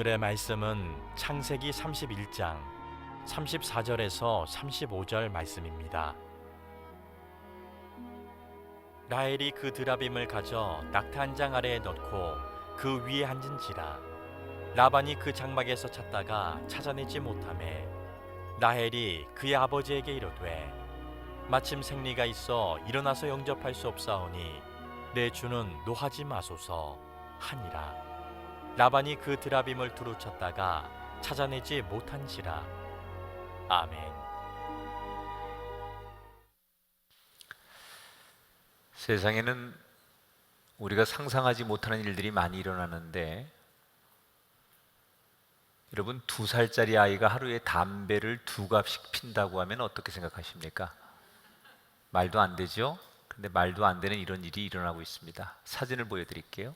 오늘의 말씀은 창세기 31장 34절에서 35절 말씀입니다. 라헬이 그 드라빔을 가져 낙타 한 장 아래에 넣고 그 위에 앉은지라. 라반이 그 장막에서 찾다가 찾아내지 못하매 라헬이 그의 아버지에게 이르되 마침 생리가 있어 일어나서 영접할 수 없사오니 내 주는 노하지 마소서 하니라. 라반이 그 드라빔을 두루 찾다가 찾아내지 못한지라. 아멘. 세상에는 우리가 상상하지 못하는 일들이 많이 일어나는데, 여러분 2살짜리 아이가 하루에 담배를 2갑씩 핀다고 하면 어떻게 생각하십니까? 말도 안 되죠? 근데 말도 안 되는 이런 일이 일어나고 있습니다. 사진을 보여드릴게요.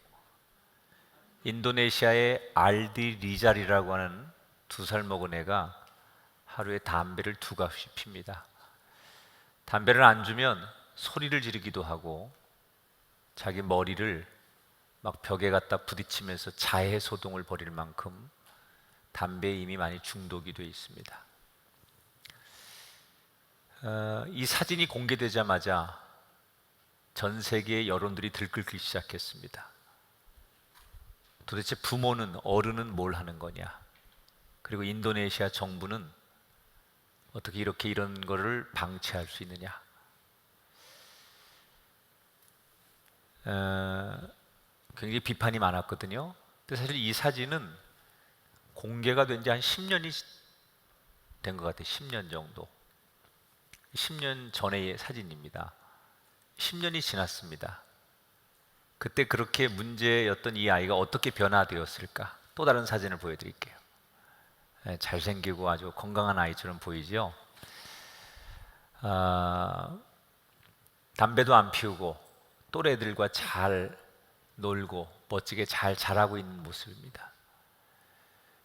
인도네시아의 알디 리잘이라고 하는 2살 먹은 애가 하루에 담배를 2갑씩 핍니다. 담배를 안 주면 소리를 지르기도 하고 자기 머리를 막 벽에 갖다 부딪히면서 자해 소동을 벌일 만큼 담배에 이미 많이 중독이 되어 있습니다. 이 사진이 공개되자마자 전 세계의 여론들이 들끓기 시작했습니다. 도대체 부모는, 어른은 뭘 하는 거냐? 그리고 인도네시아 정부는 어떻게 이렇게 이런 거를 방치할 수 있느냐? 굉장히 비판이 많았거든요. 근데 사실 이 사진은 공개가 된 지 한 10년이 된 것 같아요. 10년 정도. 10년 전의 사진입니다. 10년이 지났습니다. 그때 그렇게 문제였던 이 아이가 어떻게 변화되었을까? 또 다른 사진을 보여드릴게요. 잘생기고 아주 건강한 아이처럼 보이죠? 담배도 안 피우고 또래들과 잘 놀고 멋지게 잘 자라고 있는 모습입니다.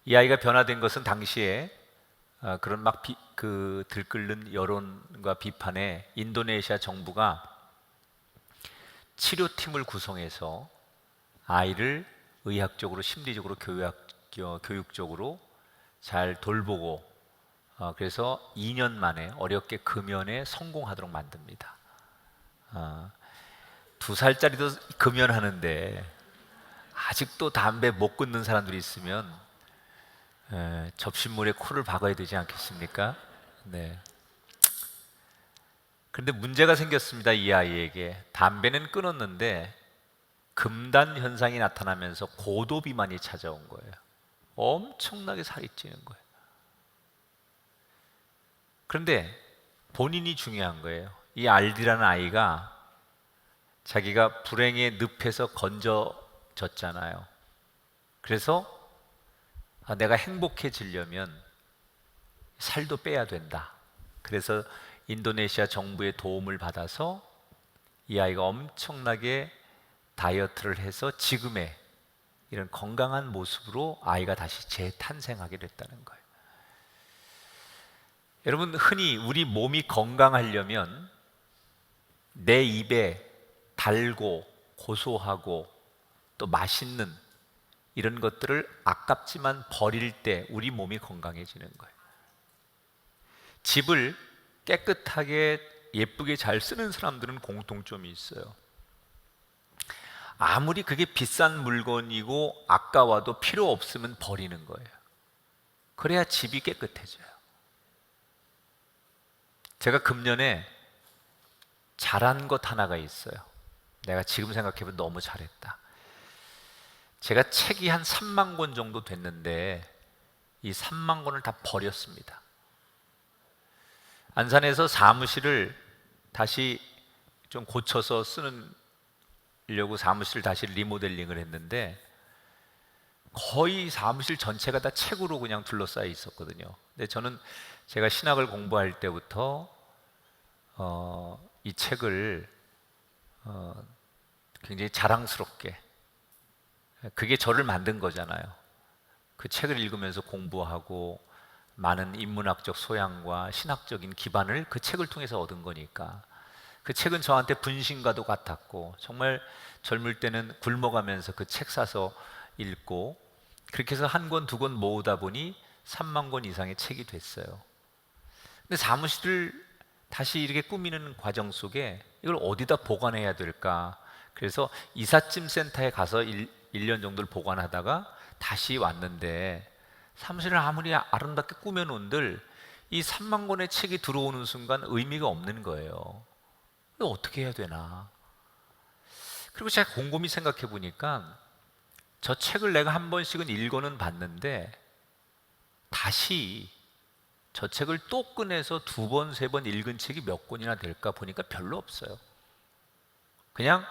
이 아이가 변화된 것은 당시에 그런 막 들끓는 여론과 비판에 인도네시아 정부가 치료팀을 구성해서 아이를 의학적으로, 심리적으로, 교육적으로 잘 돌보고 그래서 2년 만에 어렵게 금연에 성공하도록 만듭니다. 2살짜리도 금연하는데 아직도 담배 못 끊는 사람들이 있으면 접시물에 코를 박아야 되지 않겠습니까? 네. 그런데 문제가 생겼습니다. 이 아이에게. 담배는 끊었는데 금단 현상이 나타나면서 고도 비만이 찾아온 거예요. 엄청나게 살이 찌는 거예요. 그런데 본인이 중요한 거예요. 이 알디라는 아이가 자기가 불행의 늪에서 건져졌잖아요. 그래서 내가 행복해지려면 살도 빼야 된다. 그래서 인도네시아 정부의 도움을 받아서 이 아이가 엄청나게 다이어트를 해서 지금의 이런 건강한 모습으로 아이가 다시 재탄생하게 됐다는 거예요. 여러분, 흔히 우리 몸이 건강하려면 내 입에 달고 고소하고 또 맛있는 이런 것들을 아깝지만 버릴 때 우리 몸이 건강해지는 거예요. 집을 깨끗하게 예쁘게 잘 쓰는 사람들은 공통점이 있어요. 아무리 그게 비싼 물건이고 아까워도 필요 없으면 버리는 거예요. 그래야 집이 깨끗해져요. 제가 금년에 잘한 것 하나가 있어요. 내가 지금 생각해보면 너무 잘했다. 제가 책이 한 3만 권 정도 됐는데 이 3만 권을 다 버렸습니다. 안산에서 사무실을 다시 좀 고쳐서 쓰려고 사무실을 다시 리모델링을 했는데 거의 사무실 전체가 다 책으로 그냥 둘러싸여 있었거든요. 근데 저는 제가 신학을 공부할 때부터 이 책을 굉장히 자랑스럽게, 그게 저를 만든 거잖아요. 그 책을 읽으면서 공부하고 많은 인문학적 소양과 신학적인 기반을 그 책을 통해서 얻은 거니까 그 책은 저한테 분신과도 같았고 정말 젊을 때는 굶어가면서 그 책 사서 읽고 그렇게 해서 한 권, 두 권 모으다 보니 3만 권 이상의 책이 됐어요. 근데 사무실을 다시 이렇게 꾸미는 과정 속에 이걸 어디다 보관해야 될까? 그래서 이삿짐 센터에 가서 1년 정도를 보관하다가 다시 왔는데, 사무실을 아무리 아름답게 꾸며놓은들 이 3만 권의 책이 들어오는 순간 의미가 없는 거예요. 이거 어떻게 해야 되나? 그리고 제가 곰곰이 생각해 보니까 저 책을 내가 한 번씩은 읽어는 봤는데 다시 저 책을 또 꺼내서 두 번, 세 번 읽은 책이 몇 권이나 될까 보니까 별로 없어요. 그냥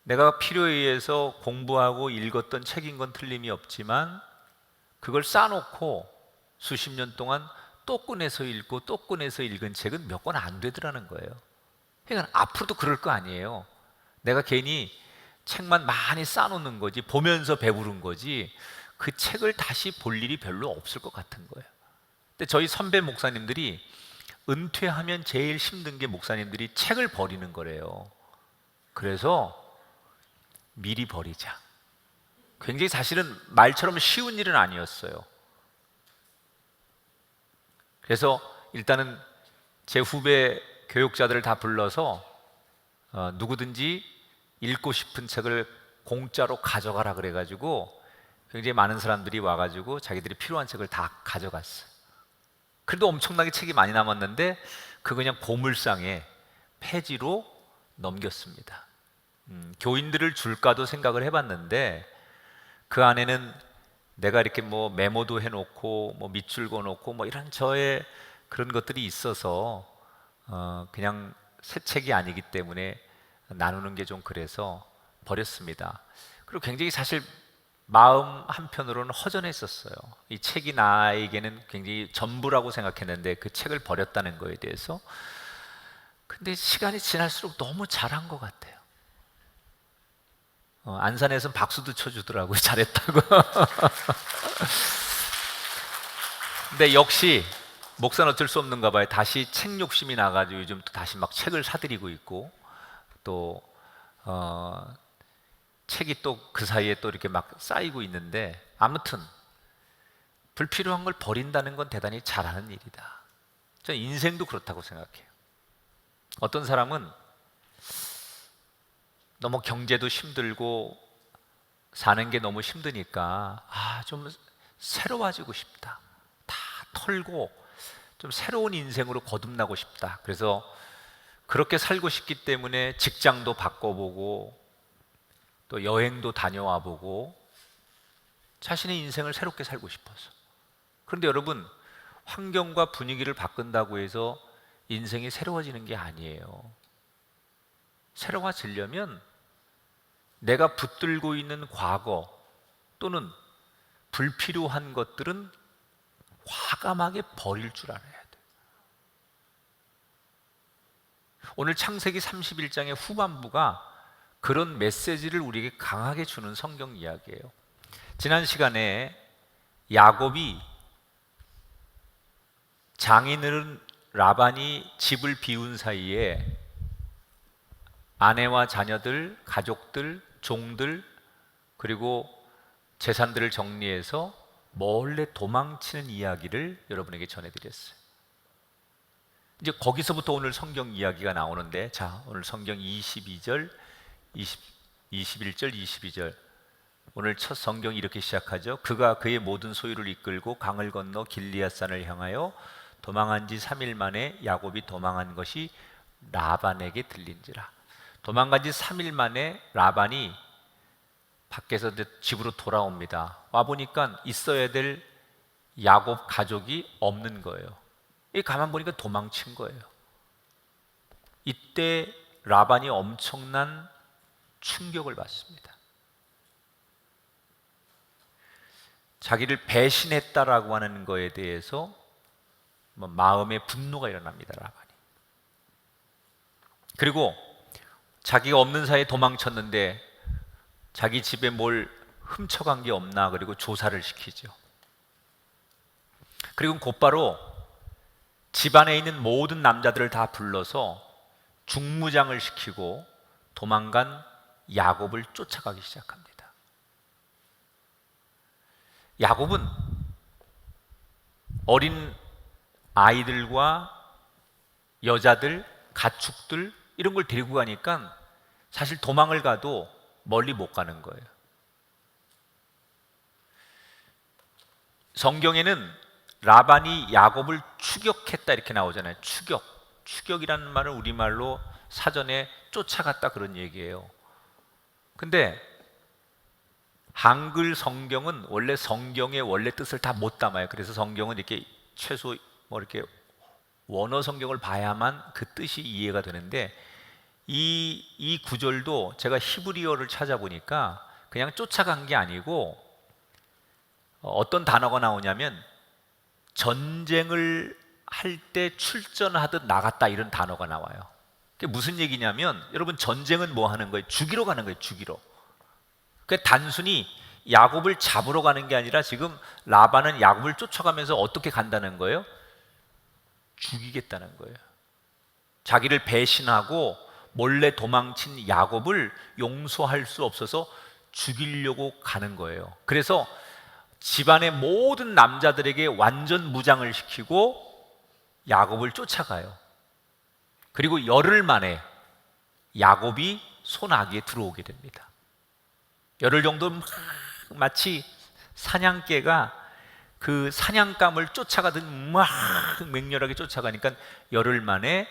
내가 필요에 의해서 공부하고 읽었던 책인 건 틀림이 없지만 그걸 쌓아놓고 수십 년 동안 또 꺼내서 읽고 또 꺼내서 읽은 책은 몇 권 안 되더라는 거예요. 그러니까 앞으로도 그럴 거 아니에요. 내가 괜히 책만 많이 쌓아놓는 거지, 보면서 배부른 거지, 그 책을 다시 볼 일이 별로 없을 것 같은 거예요. 근데 저희 선배 목사님들이 은퇴하면 제일 힘든 게 목사님들이 책을 버리는 거래요. 그래서 미리 버리자. 굉장히 사실은 말처럼 쉬운 일은 아니었어요. 그래서 일단은 제 후배 교육자들을 다 불러서 누구든지 읽고 싶은 책을 공짜로 가져가라 그래가지고 굉장히 많은 사람들이 와가지고 자기들이 필요한 책을 다 가져갔어요. 그래도 엄청나게 책이 많이 남았는데 그거 그냥 보물상에 폐지로 넘겼습니다. 교인들을 줄까도 생각을 해봤는데 그 안에는 내가 이렇게 뭐 메모도 해놓고 뭐 밑줄 그어놓고 뭐 이런 저의 그런 것들이 있어서 그냥 새 책이 아니기 때문에 나누는 게 좀 그래서 버렸습니다. 그리고 굉장히 사실 마음 한편으로는 허전했었어요. 이 책이 나에게는 굉장히 전부라고 생각했는데 그 책을 버렸다는 거에 대해서. 근데 시간이 지날수록 너무 잘한 것 같아요. 안산에서는 박수도 쳐주더라고요. 잘했다고. 근데 역시 목사는 어쩔 수 없는가 봐요. 다시 책 욕심이 나가지고 요즘 또 다시 막 책을 사들이고 있고, 또 책이 또 그 사이에 또 이렇게 막 쌓이고 있는데, 아무튼 불필요한 걸 버린다는 건 대단히 잘하는 일이다. 저는 인생도 그렇다고 생각해요. 어떤 사람은 너무 경제도 힘들고 사는 게 너무 힘드니까 좀 새로워지고 싶다. 다 털고 좀 새로운 인생으로 거듭나고 싶다. 그래서 그렇게 살고 싶기 때문에 직장도 바꿔보고 또 여행도 다녀와 보고 자신의 인생을 새롭게 살고 싶어서. 그런데 여러분, 환경과 분위기를 바꾼다고 해서 인생이 새로워지는 게 아니에요. 새로워지려면 내가 붙들고 있는 과거 또는 불필요한 것들은 과감하게 버릴 줄 알아야 돼. 오늘 창세기 31장의 후반부가 그런 메시지를 우리에게 강하게 주는 성경 이야기예요. 지난 시간에 야곱이 장인어른 라반이 집을 비운 사이에 아내와 자녀들, 가족들, 종들 그리고 재산들을 정리해서 몰래 도망치는 이야기를 여러분에게 전해드렸어요. 이제 거기서부터 오늘 성경 이야기가 나오는데, 자, 오늘 성경 22절, 21절, 22절. 오늘 첫 성경이 이렇게 시작하죠. 그가 그의 모든 소유를 이끌고 강을 건너 길리앗산을 향하여 도망한 지 3일 만에 야곱이 도망한 것이 라반에게 들린지라. 도망간 지 3일 만에 라반이 밖에서 집으로 돌아옵니다. 와보니까 있어야 될 야곱 가족이 없는 거예요. 가만 보니까 도망친 거예요. 이때 라반이 엄청난 충격을 받습니다. 자기를 배신했다라고 하는 거에 대해서 마음의 분노가 일어납니다. 라반이. 그리고 자기가 없는 사이에 도망쳤는데 자기 집에 뭘 훔쳐간 게 없나, 그리고 조사를 시키죠. 그리고 곧바로 집안에 있는 모든 남자들을 다 불러서 중무장을 시키고 도망간 야곱을 쫓아가기 시작합니다. 야곱은 어린 아이들과 여자들, 가축들 이런 걸 데리고 가니까 사실 도망을 가도 멀리 못 가는 거예요. 성경에는 라반이 야곱을 추격했다 이렇게 나오잖아요. 추격이라는 말은 우리말로 사전에 쫓아갔다 그런 얘기예요. 근데 한글 성경은 원래 성경의 원래 뜻을 다 못 담아요. 그래서 성경은 이렇게 최소 이렇게 원어 성경을 봐야만 그 뜻이 이해가 되는데 이 구절도 제가 히브리어를 찾아보니까 그냥 쫓아간 게 아니고 어떤 단어가 나오냐면 전쟁을 할 때 출전하듯 나갔다 이런 단어가 나와요. 그게 무슨 얘기냐면 여러분 전쟁은 뭐 하는 거예요? 죽이러 가는 거예요. 죽이러. 그러니까 단순히 야곱을 잡으러 가는 게 아니라 지금 라반은 야곱을 쫓아가면서 어떻게 간다는 거예요? 죽이겠다는 거예요. 자기를 배신하고 몰래 도망친 야곱을 용서할 수 없어서 죽이려고 가는 거예요. 그래서 집안의 모든 남자들에게 완전 무장을 시키고 야곱을 쫓아가요. 그리고 열흘 만에 야곱이 소나기에 들어오게 됩니다. 열흘 정도 마치 사냥개가 그 사냥감을 쫓아가듯 막 맹렬하게 쫓아가니까 열흘 만에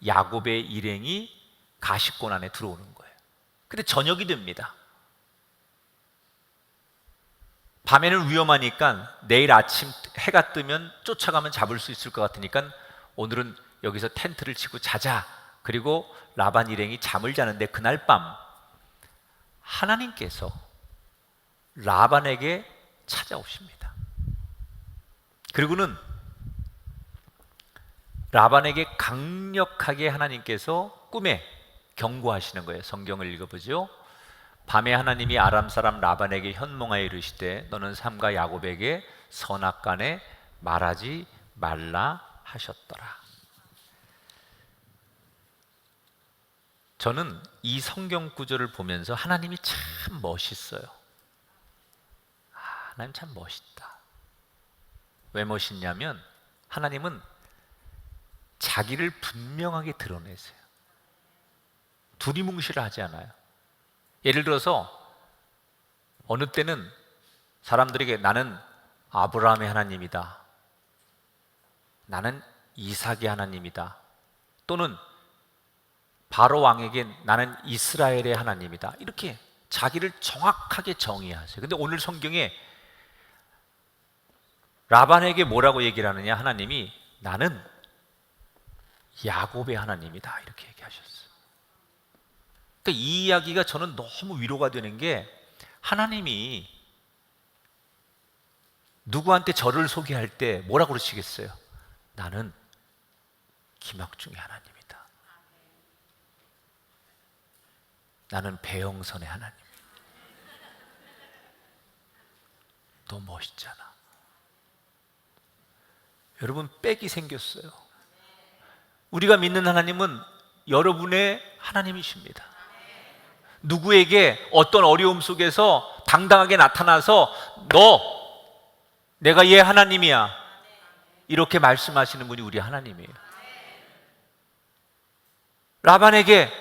야곱의 일행이 가시권 안에 들어오는 거예요. 근데 저녁이 됩니다. 밤에는 위험하니까 내일 아침 해가 뜨면 쫓아가면 잡을 수 있을 것 같으니까 오늘은 여기서 텐트를 치고 자자. 그리고 라반 일행이 잠을 자는데 그날 밤 하나님께서 라반에게 찾아오십니다. 그리고는 라반에게 강력하게 하나님께서 꿈에 경고하시는 거예요. 성경을 읽어보죠. 밤에 하나님이 아람 사람 라반에게 현몽하여 이르시되 너는 삼가 야곱에게 선악간에 말하지 말라 하셨더라. 저는 이 성경 구절을 보면서 하나님이 참 멋있어요. 하나님 참 멋있다. 왜 멋있냐면 하나님은 자기를 분명하게 드러내세요. 두리뭉실을 하지 않아요. 예를 들어서 어느 때는 사람들에게 나는 아브라함의 하나님이다. 나는 이삭의 하나님이다. 또는 바로 왕에게 나는 이스라엘의 하나님이다. 이렇게 자기를 정확하게 정의하세요. 근데 오늘 성경에 라반에게 뭐라고 얘기를 하느냐? 하나님이 나는 야곱의 하나님이다. 이렇게 얘기하셨어요. 그러니까 이 이야기가 저는 너무 위로가 되는 게 하나님이 누구한테 저를 소개할 때 뭐라고 그러시겠어요? 나는 김학중의 하나님이다. 나는 배영선의 하나님. 너무 멋있잖아. 여러분 빽이 생겼어요. 우리가 믿는 하나님은 여러분의 하나님이십니다. 누구에게 어떤 어려움 속에서 당당하게 나타나서 너 내가 얘 하나님이야 이렇게 말씀하시는 분이 우리 하나님이에요. 라반에게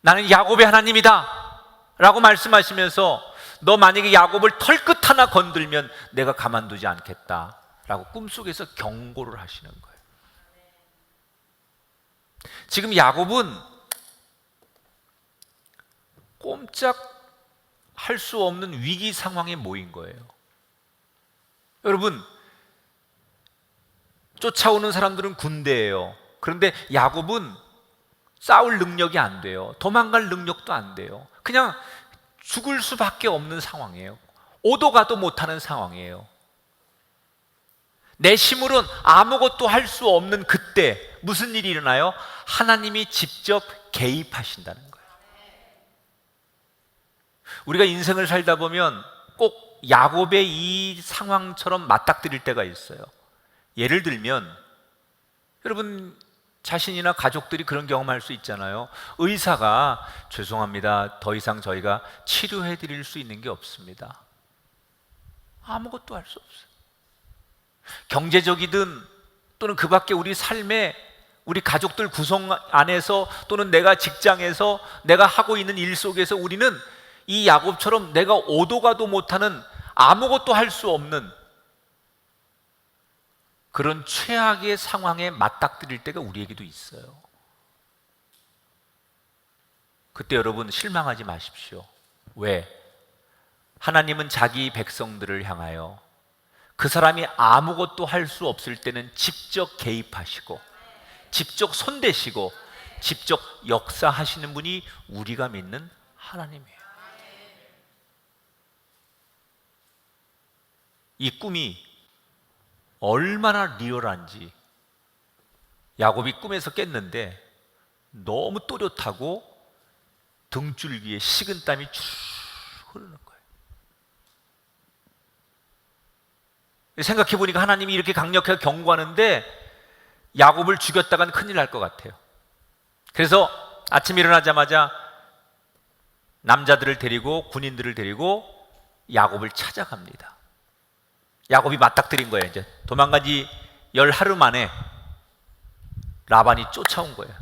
나는 야곱의 하나님이다 라고 말씀하시면서 너 만약에 야곱을 털끝 하나 건들면 내가 가만두지 않겠다 라고 꿈속에서 경고를 하시는 거예요. 지금 야곱은 꼼짝할 수 없는 위기 상황에 모인 거예요. 여러분, 쫓아오는 사람들은 군대예요. 그런데 야곱은 싸울 능력이 안 돼요. 도망갈 능력도 안 돼요. 그냥 죽을 수밖에 없는 상황이에요. 오도 가도 못하는 상황이에요. 내 힘으로는 아무것도 할 수 없는 그때 무슨 일이 일어나요? 하나님이 직접 개입하신다는 거예요. 우리가 인생을 살다 보면 꼭 야곱의 이 상황처럼 맞닥뜨릴 때가 있어요. 예를 들면 여러분 자신이나 가족들이 그런 경험할 수 있잖아요. 의사가 죄송합니다. 더 이상 저희가 치료해 드릴 수 있는 게 없습니다. 아무것도 할 수 없어요. 경제적이든 또는 그 밖에 우리 삶에 우리 가족들 구성 안에서 또는 내가 직장에서 내가 하고 있는 일 속에서 우리는 이 야곱처럼 내가 오도 가도 못하는 아무것도 할 수 없는 그런 최악의 상황에 맞닥뜨릴 때가 우리에게도 있어요. 그때 여러분 실망하지 마십시오. 왜? 하나님은 자기 백성들을 향하여 그 사람이 아무것도 할 수 없을 때는 직접 개입하시고 직접 손대시고 직접 역사하시는 분이 우리가 믿는 하나님이에요. 이 꿈이 얼마나 리얼한지 야곱이 꿈에서 깼는데 너무 또렷하고 등줄기에 식은땀이 쭉 흐르는 거예요. 생각해 보니까 하나님이 이렇게 강력하게 경고하는데 야곱을 죽였다간 큰일 날 것 같아요. 그래서 아침 일어나자마자 남자들을 데리고 군인들을 데리고 야곱을 찾아갑니다. 야곱이 맞닥뜨린 거예요. 이제 도망간 지 10하루 만에 라반이 쫓아온 거예요.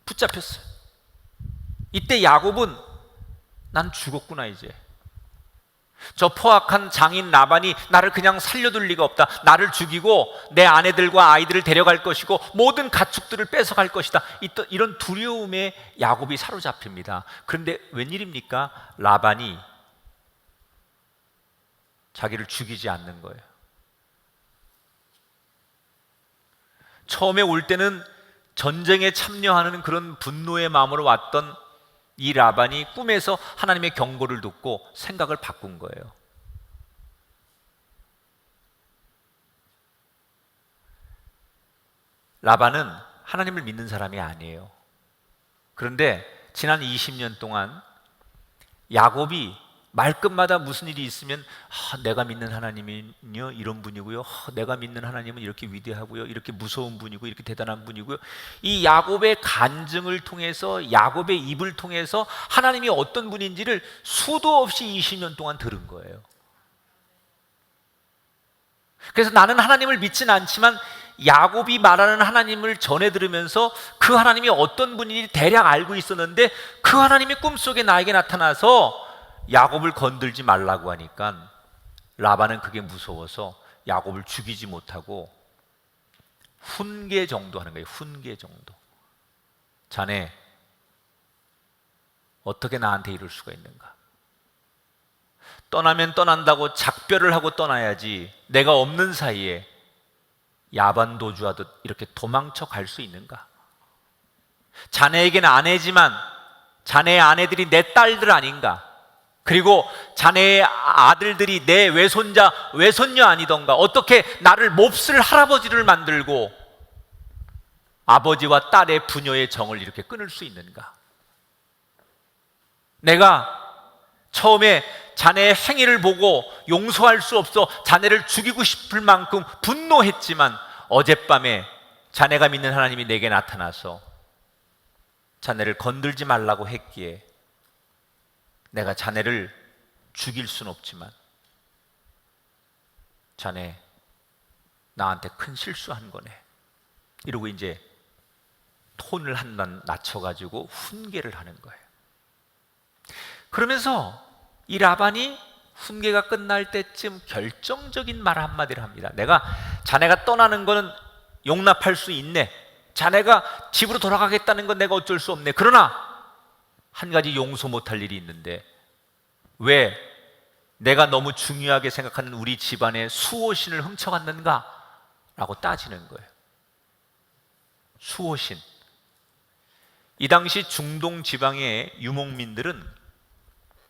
붙잡혔어요. 이때 야곱은 난 죽었구나 이제. 저 포악한 장인 라반이 나를 그냥 살려둘 리가 없다. 나를 죽이고 내 아내들과 아이들을 데려갈 것이고 모든 가축들을 뺏어갈 것이다. 이런 두려움에 야곱이 사로잡힙니다. 그런데 웬일입니까? 라반이 자기를 죽이지 않는 거예요. 처음에 올 때는 전쟁에 참여하는 그런 분노의 마음으로 왔던 이 라반이 꿈에서 하나님의 경고를 듣고 생각을 바꾼 거예요. 라반은 하나님을 믿는 사람이 아니에요. 그런데 지난 20년 동안 야곱이 말끝마다 무슨 일이 있으면 내가 믿는 하나님은요 이런 분이고요, 내가 믿는 하나님은 이렇게 위대하고요, 이렇게 무서운 분이고 이렇게 대단한 분이고요. 이 야곱의 간증을 통해서 야곱의 입을 통해서 하나님이 어떤 분인지를 수도 없이 20년 동안 들은 거예요. 그래서 나는 하나님을 믿지는 않지만 야곱이 말하는 하나님을 전해 들으면서 그 하나님이 어떤 분인지 대략 알고 있었는데 그 하나님이 꿈속에 나에게 나타나서 야곱을 건들지 말라고 하니까 라반은 그게 무서워서 야곱을 죽이지 못하고 훈계 정도 하는 거예요. 훈계 정도. 자네 어떻게 나한테 이럴 수가 있는가? 떠나면 떠난다고 작별을 하고 떠나야지 내가 없는 사이에 야반도주하듯 이렇게 도망쳐 갈 수 있는가? 자네에게는 아내지만 자네의 아내들이 내 딸들 아닌가? 그리고 자네의 아들들이 내 외손자, 외손녀 아니던가? 어떻게 나를 몹쓸 할아버지를 만들고 아버지와 딸의 부녀의 정을 이렇게 끊을 수 있는가? 내가 처음에 자네의 행위를 보고 용서할 수 없어 자네를 죽이고 싶을 만큼 분노했지만 어젯밤에 자네가 믿는 하나님이 내게 나타나서 자네를 건들지 말라고 했기에 내가 자네를 죽일 수는 없지만 자네 나한테 큰 실수한 거네. 이러고 이제 톤을 한 단 낮춰가지고 훈계를 하는 거예요. 그러면서 이 라반이 훈계가 끝날 때쯤 결정적인 말 한마디를 합니다. 내가 자네가 떠나는 거는 용납할 수 있네. 자네가 집으로 돌아가겠다는 건 내가 어쩔 수 없네. 그러나 한 가지 용서 못할 일이 있는데 왜 내가 너무 중요하게 생각하는 우리 집안의 수호신을 훔쳐갔는가? 라고 따지는 거예요. 수호신. 이 당시 중동 지방의 유목민들은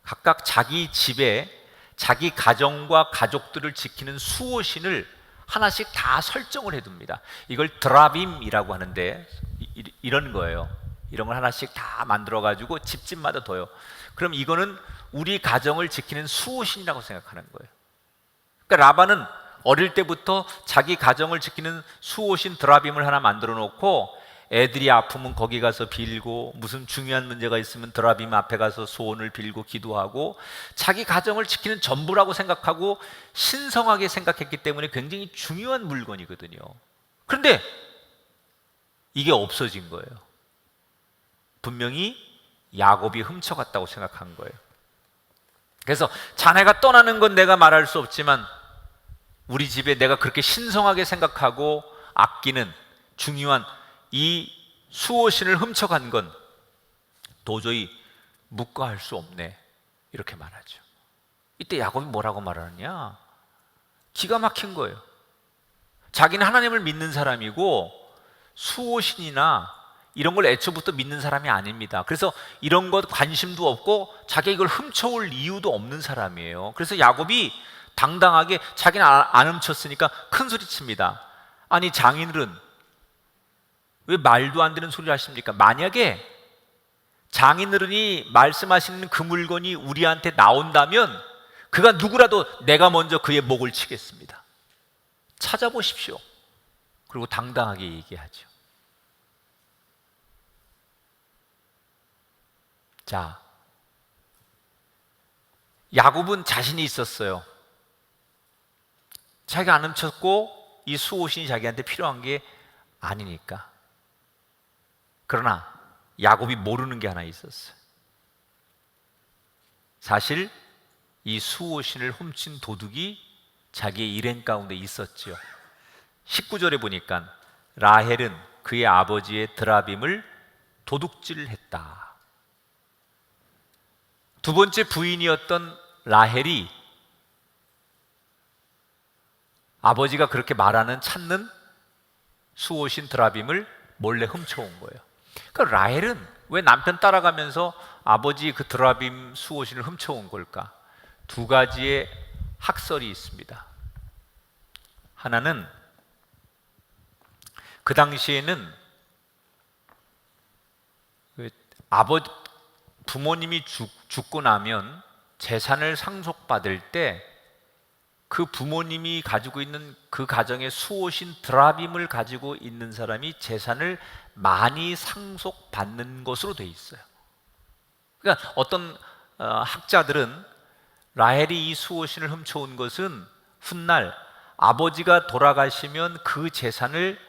각각 자기 집에 자기 가정과 가족들을 지키는 수호신을 하나씩 다 설정을 해둡니다. 이걸 드라빔이라고 하는데 이런 거예요. 이런 걸 하나씩 다 만들어가지고 집집마다 둬요. 그럼 이거는 우리 가정을 지키는 수호신이라고 생각하는 거예요. 그러니까 라반은 어릴 때부터 자기 가정을 지키는 수호신 드라빔을 하나 만들어 놓고 애들이 아프면 거기 가서 빌고, 무슨 중요한 문제가 있으면 드라빔 앞에 가서 소원을 빌고 기도하고, 자기 가정을 지키는 전부라고 생각하고 신성하게 생각했기 때문에 굉장히 중요한 물건이거든요. 그런데 이게 없어진 거예요. 분명히 야곱이 훔쳐갔다고 생각한 거예요. 그래서 자네가 떠나는 건 내가 말할 수 없지만 우리 집에 내가 그렇게 신성하게 생각하고 아끼는 중요한 이 수호신을 훔쳐간 건 도저히 묵과할 수 없네, 이렇게 말하죠. 이때 야곱이 뭐라고 말하느냐? 기가 막힌 거예요. 자기는 하나님을 믿는 사람이고 수호신이나 이런 걸 애초부터 믿는 사람이 아닙니다. 그래서 이런 것 관심도 없고 자기가 이걸 훔쳐올 이유도 없는 사람이에요. 그래서 야곱이 당당하게 자기는 안 훔쳤으니까 큰 소리 칩니다. 아니, 장인들은 왜 말도 안 되는 소리를 하십니까? 만약에 장인어른이 말씀하시는 그 물건이 우리한테 나온다면 그가 누구라도 내가 먼저 그의 목을 치겠습니다. 찾아보십시오. 그리고 당당하게 얘기하죠. 자, 야곱은 자신이 있었어요. 자기가 안 훔쳤고 이 수호신이 자기한테 필요한 게 아니니까. 그러나 야곱이 모르는 게 하나 있었어요. 사실 이 수호신을 훔친 도둑이 자기의 일행 가운데 있었지요. 19절에 보니까 라헬은 그의 아버지의 드라빔을 도둑질했다. 두 번째 부인이었던 라헬이 아버지가 그렇게 말하는 찾는 수호신 드라빔을 몰래 훔쳐온 거예요. 그러니까 라헬은 왜 남편 따라가면서 아버지 그 드라빔 수호신을 훔쳐온 걸까? 두 가지의 학설이 있습니다. 하나는 그 당시에는 부모님이 죽고 나면 재산을 상속받을 때 그 부모님이 가지고 있는 그 가정의 수호신 드라빔을 가지고 있는 사람이 재산을 많이 상속받는 것으로 돼 있어요. 그러니까 어떤 학자들은 라헬이 이 수호신을 훔쳐온 것은 훗날 아버지가 돌아가시면 그 재산을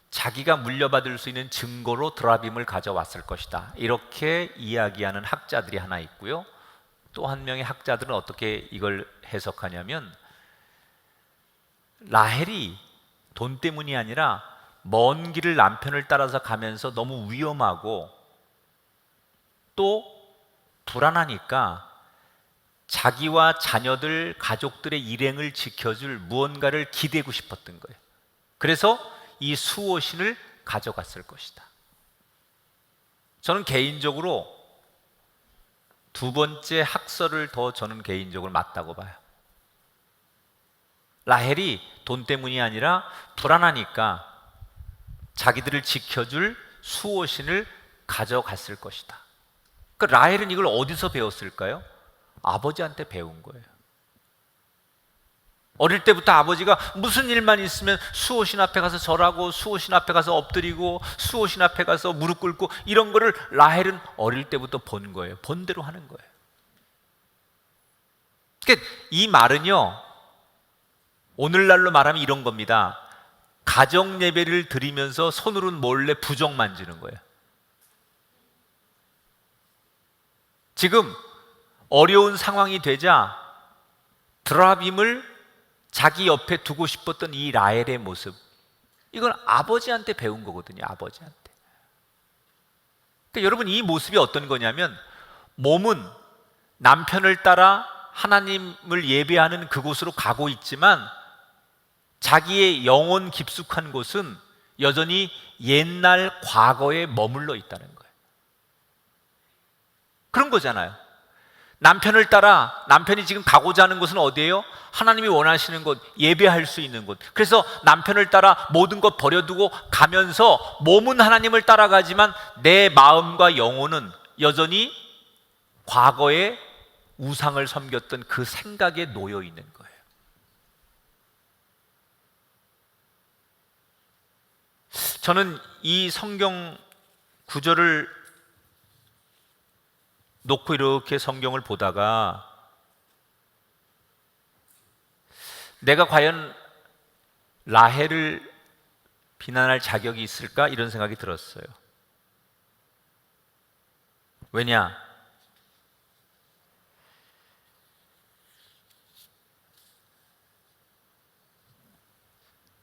자기가 물려받을 수 있는 증거로 드라빔을 가져왔을 것이다, 이렇게 이야기하는 학자들이 하나 있고요. 또 한 명의 학자들은 어떻게 이걸 해석하냐면 라헬이 돈 때문이 아니라 먼 길을 남편을 따라서 가면서 너무 위험하고 또 불안하니까 자기와 자녀들, 가족들의 일행을 지켜줄 무언가를 기대고 싶었던 거예요. 그래서 이 수호신을 가져갔을 것이다. 저는 개인적으로 두 번째 학설을 더 저는 개인적으로 맞다고 봐요. 라헬이 돈 때문이 아니라 불안하니까 자기들을 지켜줄 수호신을 가져갔을 것이다. 그러니까 라헬은 이걸 어디서 배웠을까요? 아버지한테 배운 거예요. 어릴 때부터 아버지가 무슨 일만 있으면 수호신 앞에 가서 절하고 수호신 앞에 가서 엎드리고 수호신 앞에 가서 무릎 꿇고 이런 거를 라헬은 어릴 때부터 본 거예요. 본 대로 하는 거예요. 그러니까 이 말은요, 오늘날로 말하면 이런 겁니다. 가정 예배를 드리면서 손으로는 몰래 부적 만지는 거예요. 지금 어려운 상황이 되자 드라빔을 자기 옆에 두고 싶었던 이 라헬의 모습, 이건 아버지한테 배운 거거든요. 아버지한테. 그러니까 여러분, 이 모습이 어떤 거냐면 몸은 남편을 따라 하나님을 예배하는 그곳으로 가고 있지만 자기의 영혼 깊숙한 곳은 여전히 옛날 과거에 머물러 있다는 거예요. 그런 거잖아요. 남편을 따라 남편이 지금 가고자 하는 곳은 어디예요? 하나님이 원하시는 곳, 예배할 수 있는 곳. 그래서 남편을 따라 모든 것 버려두고 가면서 몸은 하나님을 따라가지만 내 마음과 영혼은 여전히 과거에 우상을 섬겼던 그 생각에 놓여 있는 거예요. 저는 이 성경 구절을 놓고 이렇게 성경을 보다가 내가 과연 라헬을 비난할 자격이 있을까? 이런 생각이 들었어요. 왜냐?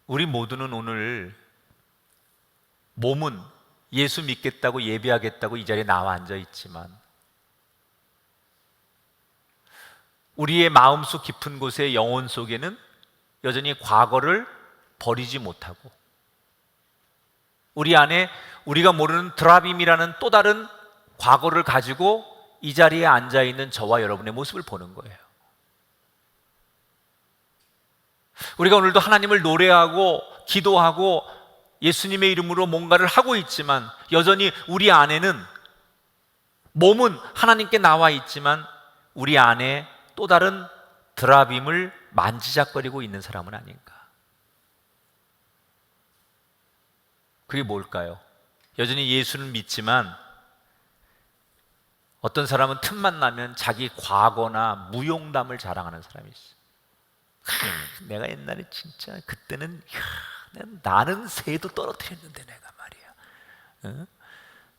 우리 모두는 오늘 몸은 예수 믿겠다고 예배하겠다고 이 자리에 나와 앉아 있지만 우리의 마음속 깊은 곳에 영혼 속에는 여전히 과거를 버리지 못하고 우리 안에 우리가 모르는 드라빔이라는 또 다른 과거를 가지고 이 자리에 앉아 있는 저와 여러분의 모습을 보는 거예요. 우리가 오늘도 하나님을 노래하고 기도하고 예수님의 이름으로 뭔가를 하고 있지만 여전히 우리 안에는 몸은 하나님께 나와 있지만 우리 안에 또 다른 드라빔을 만지작거리고 있는 사람은 아닌가? 그게 뭘까요? 여전히 예수는 믿지만 어떤 사람은 틈만 나면 자기 과거나 무용담을 자랑하는 사람이 있어요. 내가 옛날에 진짜 그때는 나는 새도 떨어뜨렸는데 내가 말이야.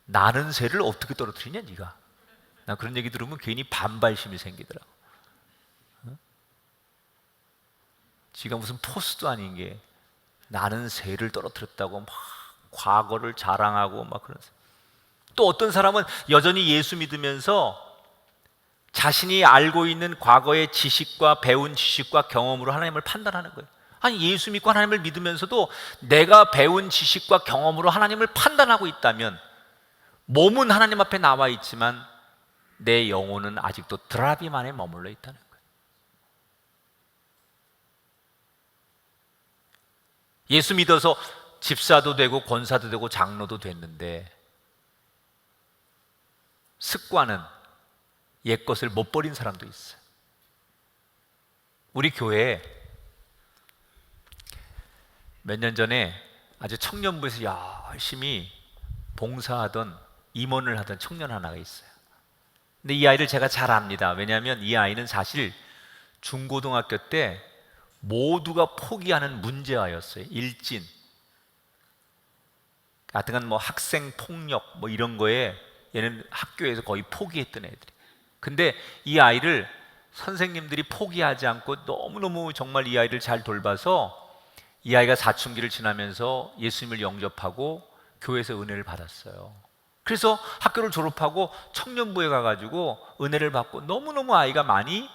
나는 새를 어떻게 떨어뜨리냐 네가. 나 그런 얘기 들으면 괜히 반발심이 생기더라고. 지가 무슨 포스도 아닌 게 나는 새를 떨어뜨렸다고 막 과거를 자랑하고 막 그런. 또 어떤 사람은 여전히 예수 믿으면서 자신이 알고 있는 과거의 지식과 배운 지식과 경험으로 하나님을 판단하는 거예요. 아니 예수 믿고 하나님을 믿으면서도 내가 배운 지식과 경험으로 하나님을 판단하고 있다면 몸은 하나님 앞에 나와 있지만 내 영혼은 아직도 드라빔 안에 머물러 있다는 거예요. 예수 믿어서 집사도 되고 권사도 되고 장로도 됐는데 습관은 옛것을 못 버린 사람도 있어요. 우리 교회에 몇 년 전에 아주 청년부에서 열심히 봉사하던 임원을 하던 청년 하나가 있어요. 근데 이 아이를 제가 잘 압니다. 왜냐하면 이 아이는 사실 중고등학교 때 모두가 포기하는 문제아였어요. 일진 하여튼 뭐 학생 폭력 뭐 이런 거에 얘는 학교에서 거의 포기했던 애들이. 근데 이 아이를 선생님들이 포기하지 않고 너무너무 정말 이 아이를 잘 돌봐서 이 아이가 사춘기를 지나면서 예수님을 영접하고 교회에서 은혜를 받았어요. 그래서 학교를 졸업하고 청년부에 가가지고 은혜를 받고 너무너무 아이가 많이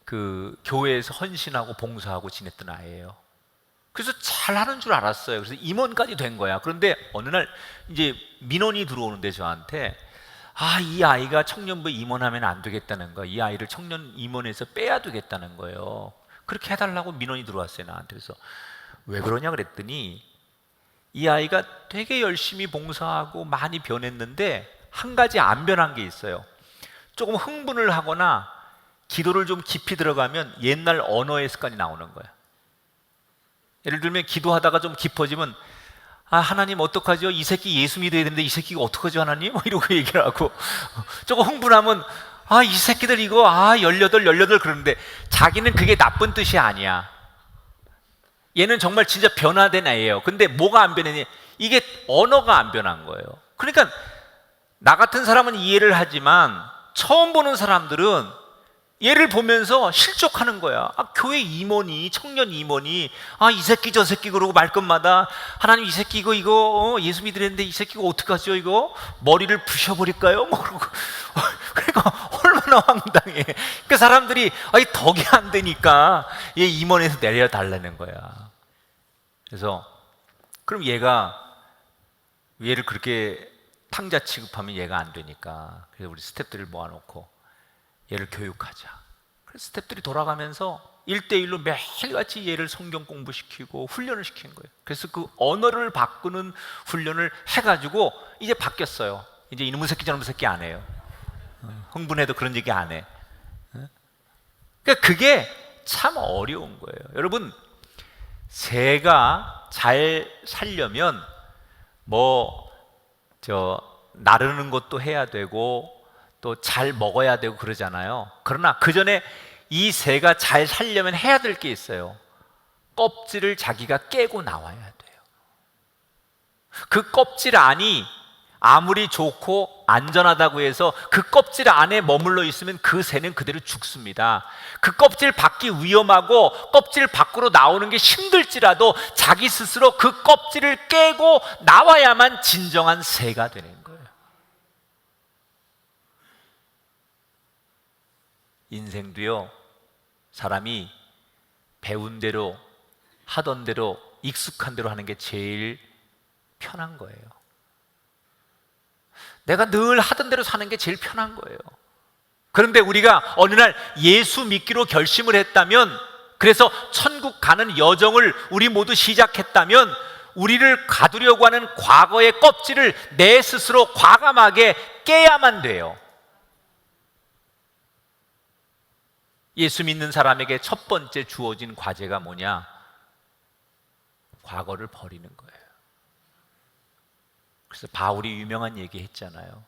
그 교회에서 헌신하고 봉사하고 지냈던 아이예요. 그래서 잘하는 줄 알았어요. 그래서 임원까지 된 거야. 그런데 어느 날 이제 민원이 들어오는데 저한테 이 아이가 청년부에 임원하면 안 되겠다는 거야. 이 아이를 청년 임원에서 빼야 되겠다는 거예요. 그렇게 해달라고 민원이 들어왔어요 나한테. 그래서 왜 그러냐 그랬더니 이 아이가 되게 열심히 봉사하고 많이 변했는데 한 가지 안 변한 게 있어요. 조금 흥분을 하거나 기도를 좀 깊이 들어가면 옛날 언어의 습관이 나오는 거야. 예를 들면 기도하다가 좀 깊어지면 하나님 어떡하죠? 이 새끼 예수 믿어야 되는데 이 새끼가 어떡하죠 하나님? 이러고 얘기를 하고 조금 흥분하면 이 새끼들 이거 18 그러는데 자기는 그게 나쁜 뜻이 아니야. 얘는 정말 진짜 변화된 애예요. 근데 뭐가 안 변했냐? 이게 언어가 안 변한 거예요. 그러니까 나 같은 사람은 이해를 하지만 처음 보는 사람들은 얘를 보면서 실족하는 거야. 교회 임원이, 청년 임원이 이 새끼 저 새끼 그러고 말끝마다 하나님 이 새끼 이거 예수 믿으랬는데 이 새끼가 어떡하죠 이거? 머리를 부셔버릴까요? 뭐 그러고 그러니까 얼마나 황당해. 그 사람들이 덕이 안 되니까 얘 임원에서 내려달라는 거야. 그래서 그럼 얘를 그렇게 탕자 취급하면 얘가 안 되니까 그래서 우리 스태프들을 모아놓고 얘를 교육하자. 그래서 스태프들이 돌아가면서 1대1로 매일같이 얘를 성경 공부시키고 훈련을 시킨 거예요. 그래서 그 언어를 바꾸는 훈련을 해가지고 이제 바뀌었어요. 이제 이놈의 새끼 저놈의 새끼 안 해요. 흥분해도 그런 얘기 안 해. 그러니까 그게 참 어려운 거예요. 여러분, 새가 잘 살려면 나르는 것도 해야 되고 또 잘 먹어야 되고 그러잖아요. 그러나 그 전에 이 새가 잘 살려면 해야 될 게 있어요. 껍질을 자기가 깨고 나와야 돼요. 그 껍질 안이 아무리 좋고 안전하다고 해서 그 껍질 안에 머물러 있으면 그 새는 그대로 죽습니다. 그 껍질 밖이 위험하고 껍질 밖으로 나오는 게 힘들지라도 자기 스스로 그 껍질을 깨고 나와야만 진정한 새가 되는 거예요. 인생도요, 사람이 배운 대로 하던 대로 익숙한 대로 하는 게 제일 편한 거예요. 내가 늘 하던 대로 사는 게 제일 편한 거예요. 그런데 우리가 어느 날 예수 믿기로 결심을 했다면, 그래서 천국 가는 여정을 우리 모두 시작했다면, 우리를 가두려고 하는 과거의 껍질을 내 스스로 과감하게 깨야만 돼요. 예수 믿는 사람에게 첫 번째 주어진 과제가 뭐냐? 과거를 버리는 거예요. 그래서 바울이 유명한 얘기 했잖아요.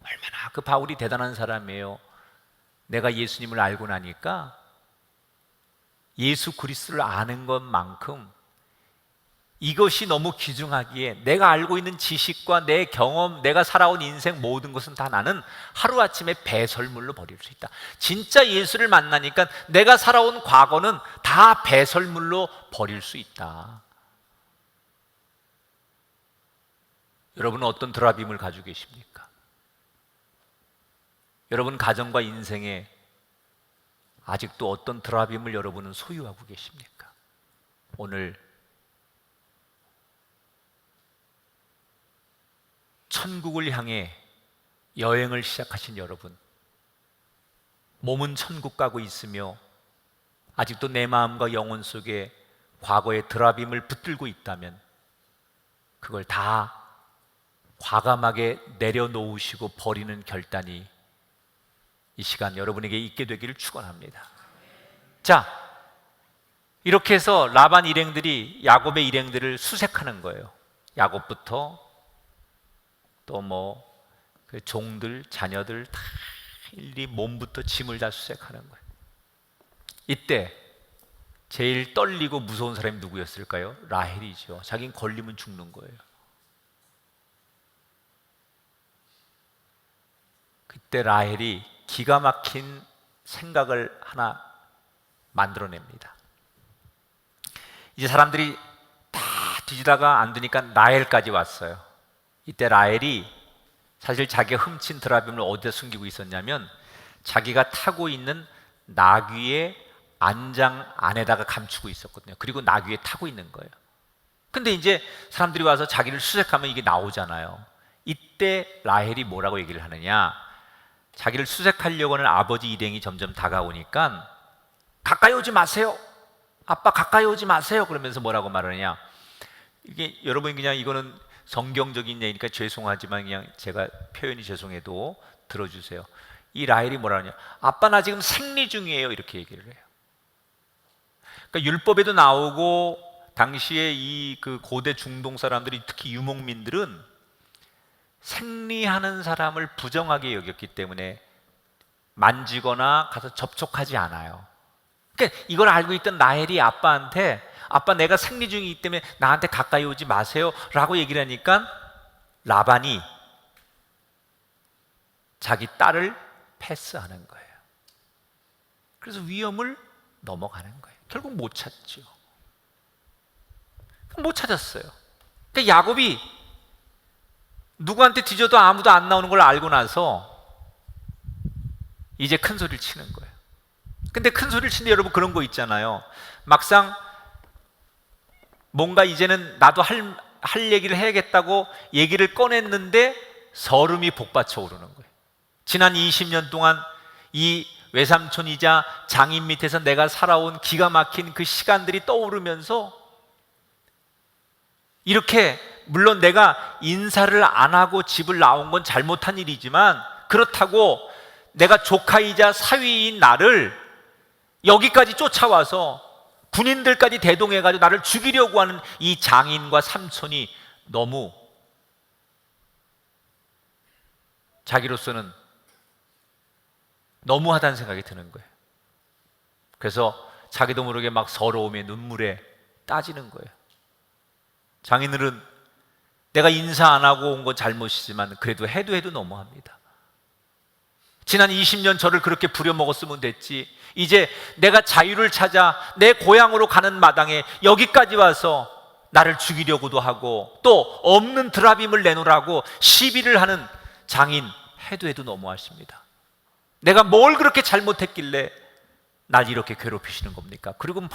얼마나 그 바울이 대단한 사람이에요. 내가 예수님을 알고 나니까 예수 그리스도를 아는 것만큼 이것이 너무 귀중하기에 내가 알고 있는 지식과 내 경험, 내가 살아온 인생 모든 것은 다 나는 하루아침에 배설물로 버릴 수 있다. 진짜 예수를 만나니까 내가 살아온 과거는 다 배설물로 버릴 수 있다. 여러분은 어떤 드라빔을 가지고 계십니까? 여러분 가정과 인생에 아직도 어떤 드라빔을 여러분은 소유하고 계십니까? 오늘 천국을 향해 여행을 시작하신 여러분, 몸은 천국 가고 있으며 아직도 내 마음과 영혼 속에 과거의 드라빔을 붙들고 있다면 그걸 다 과감하게 내려놓으시고 버리는 결단이 이 시간 여러분에게 있게 되기를 축원합니다. 자, 이렇게 해서 라반 일행들이 야곱의 일행들을 수색하는 거예요. 야곱부터 또 그 종들, 자녀들 다 일일이 몸부터 짐을 다 수색하는 거예요. 이때 제일 떨리고 무서운 사람이 누구였을까요? 라헬이죠. 자긴 걸리면 죽는 거예요. 그때 라헬이 기가 막힌 생각을 하나 만들어냅니다. 이제 사람들이 다 뒤지다가 안 되니까 라헬까지 왔어요. 이때 라헬이 사실 자기가 훔친 드라빔을 어디다 숨기고 있었냐면 자기가 타고 있는 나귀의 안장 안에다가 감추고 있었거든요. 그리고 나귀에 타고 있는 거예요. 근데 이제 사람들이 와서 자기를 수색하면 이게 나오잖아요. 이때 라헬이 뭐라고 얘기를 하느냐, 자기를 수색하려고 하는 아버지 일행이 점점 다가오니까 가까이 오지 마세요. 아빠 가까이 오지 마세요. 그러면서 뭐라고 말하느냐, 이게 여러분 그냥 이거는 성경적인 얘기니까 죄송하지만 그냥 제가 표현이 죄송해도 들어주세요. 이 라헬이 뭐라 하냐, 아빠 나 지금 생리 중이에요, 이렇게 얘기를 해요. 그러니까 율법에도 나오고 당시에 이 그 고대 중동 사람들이, 특히 유목민들은 생리하는 사람을 부정하게 여겼기 때문에 만지거나 가서 접촉하지 않아요. 그러니까 이걸 알고 있던 라헬이 아빠한테 아빠 내가 생리 중이기 때문에 나한테 가까이 오지 마세요 라고 얘기를 하니까 라반이 자기 딸을 패스하는 거예요. 그래서 위험을 넘어가는 거예요. 결국 못 찾죠. 못 찾았어요. 그러니까 야곱이 누구한테 뒤져도 아무도 안 나오는 걸 알고 나서 이제 큰 소리를 치는 거예요. 근데 큰 소리를 치는데 여러분 그런 거 있잖아요. 막상 뭔가 이제는 나도 할 얘기를 해야겠다고 얘기를 꺼냈는데 서름이 복받쳐 오르는 거예요. 지난 20년 동안 이 외삼촌이자 장인 밑에서 내가 살아온 기가 막힌 그 시간들이 떠오르면서 이렇게, 물론 내가 인사를 안 하고 집을 나온 건 잘못한 일이지만 그렇다고 내가 조카이자 사위인 나를 여기까지 쫓아와서 군인들까지 대동해가지고 나를 죽이려고 하는 이 장인과 삼촌이 너무 자기로서는 너무하다는 생각이 드는 거예요. 그래서 자기도 모르게 막 서러움에 눈물에 따지는 거예요. 장인들은 내가 인사 안 하고 온 건 잘못이지만 그래도 해도 너무합니다. 지난 20년 저를 그렇게 부려먹었으면 됐지. 이제 내가 자유를 찾아 내 고향으로 가는 마당에 여기까지 와서 나를 죽이려고도 하고 또 없는 드라빔을 내놓으라고 시비를 하는 장인, 해도 너무하십니다. 내가 뭘 그렇게 잘못했길래 날 이렇게 괴롭히시는 겁니까? 그리고 막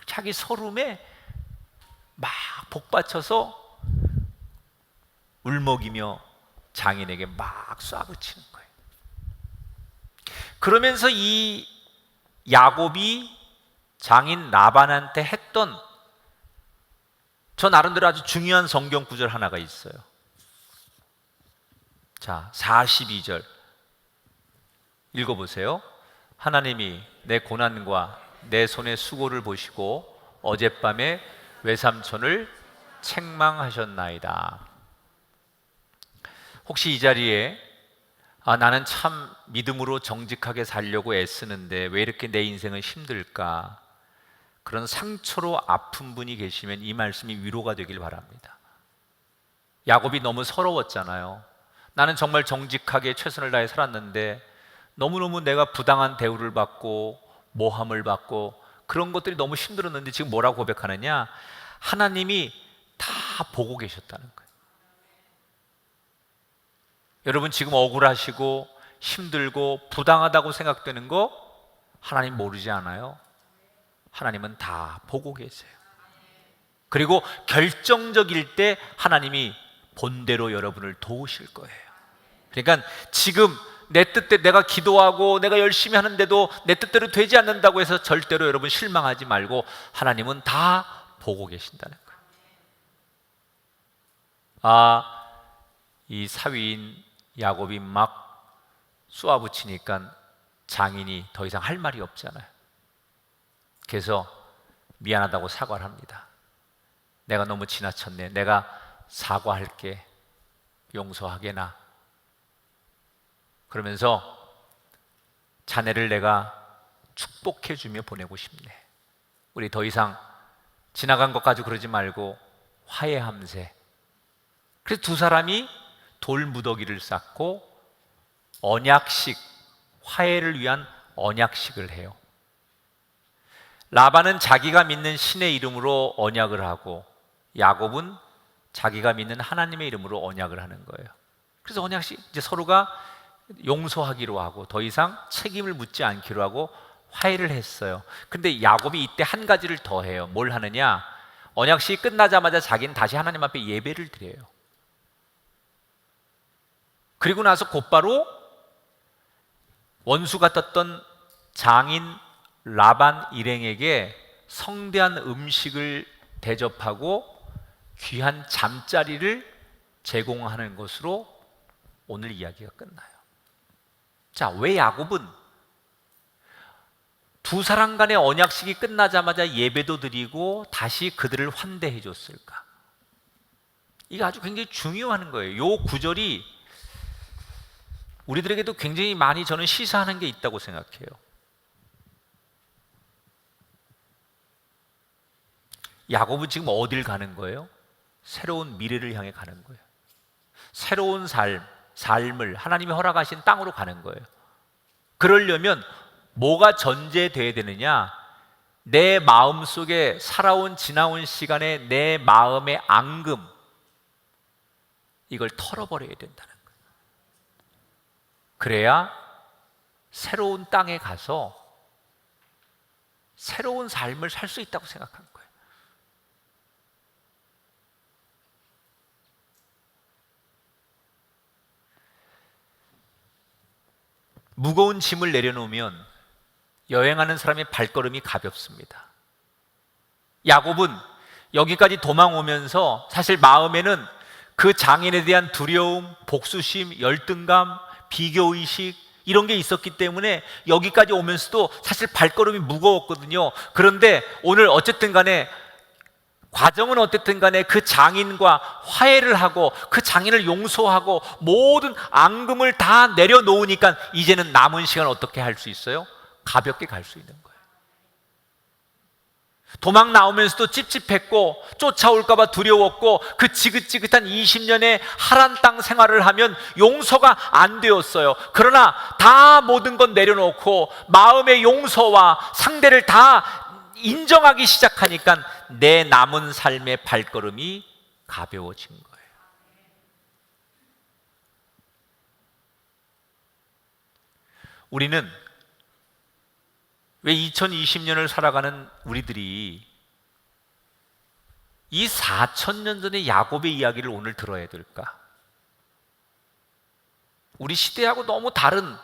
자기 서름에 막 복받쳐서 울먹이며 장인에게 막 쏴붙이는 거예요. 그러면서 이 야곱이 장인 라반한테 했던 저 나름대로 아주 중요한 성경 구절 하나가 있어요. 자, 42절 읽어보세요. 하나님이 내 고난과 내 손의 수고를 보시고 어젯밤에 외삼촌을 책망하셨나이다. 혹시 이 자리에 나는 참 믿음으로 정직하게 살려고 애쓰는데 왜 이렇게 내 인생은 힘들까? 그런 상처로 아픈 분이 계시면 이 말씀이 위로가 되길 바랍니다. 야곱이 너무 서러웠잖아요. 나는 정말 정직하게 최선을 다해 살았는데 너무너무 내가 부당한 대우를 받고 모함을 받고 그런 것들이 너무 힘들었는데 지금 뭐라고 고백하느냐? 하나님이 다 보고 계셨다는 거예요. 여러분 지금 억울하시고 힘들고 부당하다고 생각되는 거 하나님 모르지 않아요? 하나님은 다 보고 계세요. 그리고 결정적일 때 하나님이 본대로 여러분을 도우실 거예요. 그러니까 지금 내 뜻대로 내가 기도하고 내가 열심히 하는데도 내 뜻대로 되지 않는다고 해서 절대로 여러분 실망하지 말고 하나님은 다 보고 계신다는 거예요. 이 사위인 야곱이 막 쏘아붙이니까 장인이 더 이상 할 말이 없잖아요. 그래서 미안하다고 사과를 합니다. 내가 너무 지나쳤네. 내가 사과할게. 용서하게나. 그러면서 자네를 내가 축복해주며 보내고 싶네. 우리 더 이상 지나간 것 가지고 그러지 말고 화해함세. 그래서 두 사람이 돌무더기를 쌓고 언약식, 화해를 위한 언약식을 해요. 라반은 자기가 믿는 신의 이름으로 언약을 하고 야곱은 자기가 믿는 하나님의 이름으로 언약을 하는 거예요. 그래서 언약식 이제 서로가 용서하기로 하고 더 이상 책임을 묻지 않기로 하고 화해를 했어요. 근데 야곱이 이때 한 가지를 더 해요. 뭘 하느냐? 언약식이 끝나자마자 자기는 다시 하나님 앞에 예배를 드려요. 그리고 나서 곧바로 원수 같았던 장인 라반 일행에게 성대한 음식을 대접하고 귀한 잠자리를 제공하는 것으로 오늘 이야기가 끝나요. 자, 왜 야곱은 두 사람 간의 언약식이 끝나자마자 예배도 드리고 다시 그들을 환대해 줬을까? 이게 아주 굉장히 중요한 거예요. 이 구절이 우리들에게도 굉장히 많이 저는 시사하는 게 있다고 생각해요. 야곱은 지금 어딜 가는 거예요? 새로운 미래를 향해 가는 거예요. 새로운 삶을 하나님이 허락하신 땅으로 가는 거예요. 그러려면 뭐가 전제돼야 되느냐? 내 마음속에 살아온 지나온 시간에 내 마음의 앙금, 이걸 털어버려야 된다는 거예요. 그래야 새로운 땅에 가서 새로운 삶을 살 수 있다고 생각한 거예요. 무거운 짐을 내려놓으면 여행하는 사람의 발걸음이 가볍습니다. 야곱은 여기까지 도망오면서 사실 마음에는 그 장인에 대한 두려움, 복수심, 열등감, 비교의식 이런 게 있었기 때문에 여기까지 오면서도 사실 발걸음이 무거웠거든요. 그런데 오늘 어쨌든 간에 과정은 어쨌든 간에 그 장인과 화해를 하고 그 장인을 용서하고 모든 앙금을 다 내려놓으니까 이제는 남은 시간 어떻게 할 수 있어요? 가볍게 갈 수 있는 거예요. 도망 나오면서도 찝찝했고 쫓아올까 봐 두려웠고 그 지긋지긋한 20년의 하란 땅 생활을 하면 용서가 안 되었어요. 그러나 다 모든 건 내려놓고 마음의 용서와 상대를 다 인정하기 시작하니까 내 남은 삶의 발걸음이 가벼워진 거예요. 우리는 왜 2020년을 살아가는 우리들이 이 4,000년 전의 야곱의 이야기를 오늘 들어야 될까? 우리 시대하고 너무 다른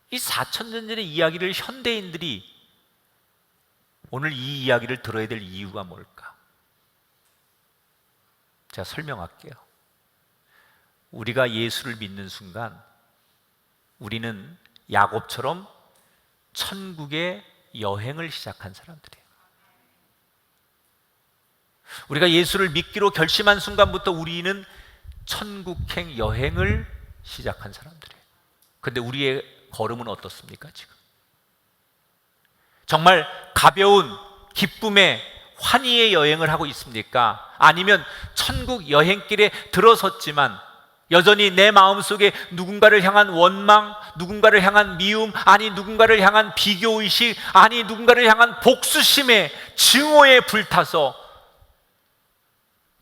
이 4,000년 전의 이야기를 현대인들이 오늘 이 이야기를 들어야 될 이유가 뭘까? 제가 설명할게요. 우리가 예수를 믿는 순간 우리는 야곱처럼 천국의 여행을 시작한 사람들이에요. 우리가 예수를 믿기로 결심한 순간부터 우리는 천국행 여행을 시작한 사람들이에요. 근데 우리의 걸음은 어떻습니까, 지금? 정말 가벼운 기쁨의 환희의 여행을 하고 있습니까? 아니면 천국 여행길에 들어섰지만 여전히 내 마음속에 누군가를 향한 원망, 누군가를 향한 미움, 아니 누군가를 향한 비교의식, 아니 누군가를 향한 복수심에 증오에 불타서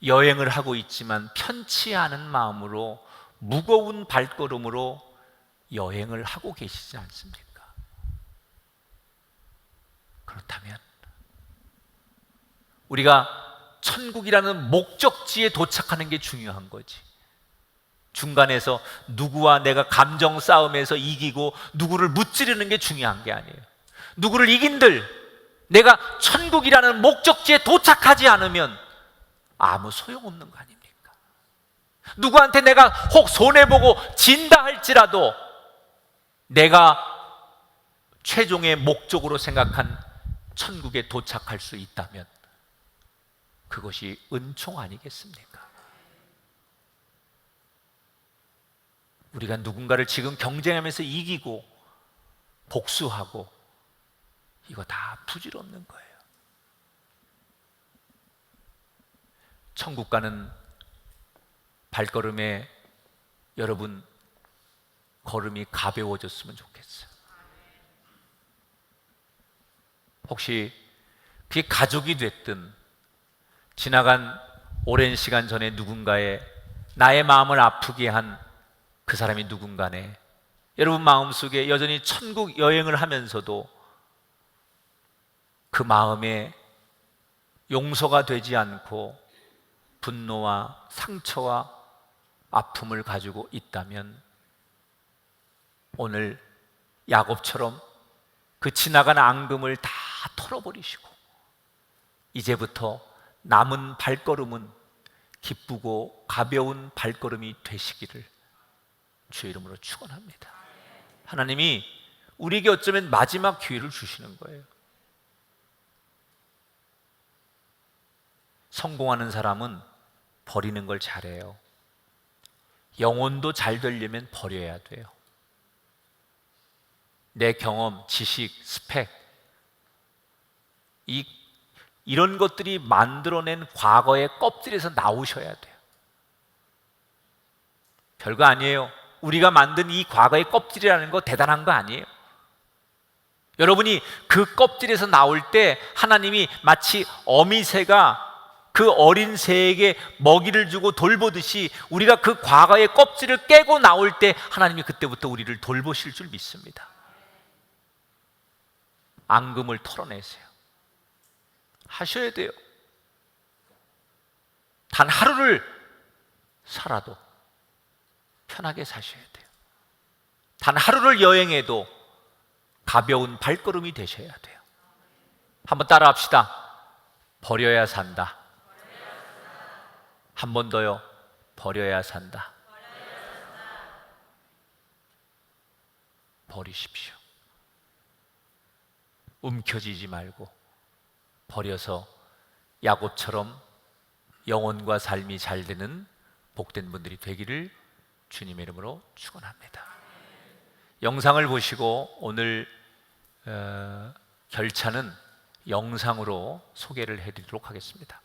여행을 하고 있지만 편치 않은 마음으로 무거운 발걸음으로 여행을 하고 계시지 않습니까? 그렇다면 우리가 천국이라는 목적지에 도착하는 게 중요한 거지. 중간에서 누구와 내가 감정 싸움에서 이기고 누구를 무찌르는 게 중요한 게 아니에요. 누구를 이긴들 내가 천국이라는 목적지에 도착하지 않으면 아무 소용없는 거 아닙니까? 누구한테 내가 혹 손해보고 진다 할지라도 내가 최종의 목적으로 생각한 천국에 도착할 수 있다면 그것이 은총 아니겠습니까? 우리가 누군가를 지금 경쟁하면서 이기고 복수하고 이거 다 부질없는 거예요. 천국 가는 발걸음에 여러분 걸음이 가벼워졌으면 좋겠어요. 혹시 그게 가족이 됐든 지나간 오랜 시간 전에 누군가의 나의 마음을 아프게 한 그 사람이 누군가네, 여러분 마음속에 여전히 천국 여행을 하면서도 그 마음에 용서가 되지 않고 분노와 상처와 아픔을 가지고 있다면 오늘 야곱처럼 그 지나간 앙금을 다 털어버리시고 이제부터 남은 발걸음은 기쁘고 가벼운 발걸음이 되시기를 주의 이름으로 축원합니다. 하나님이 우리에게 어쩌면 마지막 기회를 주시는 거예요. 성공하는 사람은 버리는 걸 잘해요. 영혼도 잘 되려면 버려야 돼요. 내 경험, 지식, 스펙 이런 것들이 만들어낸 과거의 껍질에서 나오셔야 돼요. 별거 아니에요. 우리가 만든 이 과거의 껍질이라는 거 대단한 거 아니에요. 여러분이 그 껍질에서 나올 때 하나님이 마치 어미새가 그 어린 새에게 먹이를 주고 돌보듯이 우리가 그 과거의 껍질을 깨고 나올 때 하나님이 그때부터 우리를 돌보실 줄 믿습니다. 앙금을 털어내세요. 하셔야 돼요. 단 하루를 살아도 편하게 사셔야 돼요. 단 하루를 여행해도 가벼운 발걸음이 되셔야 돼요. 한번 따라 합시다. 버려야 산다. 한 번 더요. 버려야 산다. 버리십시오. 움켜쥐지 말고 버려서 야곱처럼 영혼과 삶이 잘 되는 복된 분들이 되기를 주님의 이름으로 축원합니다. 영상을 보시고 오늘 결차는 영상으로 소개를 해드리도록 하겠습니다.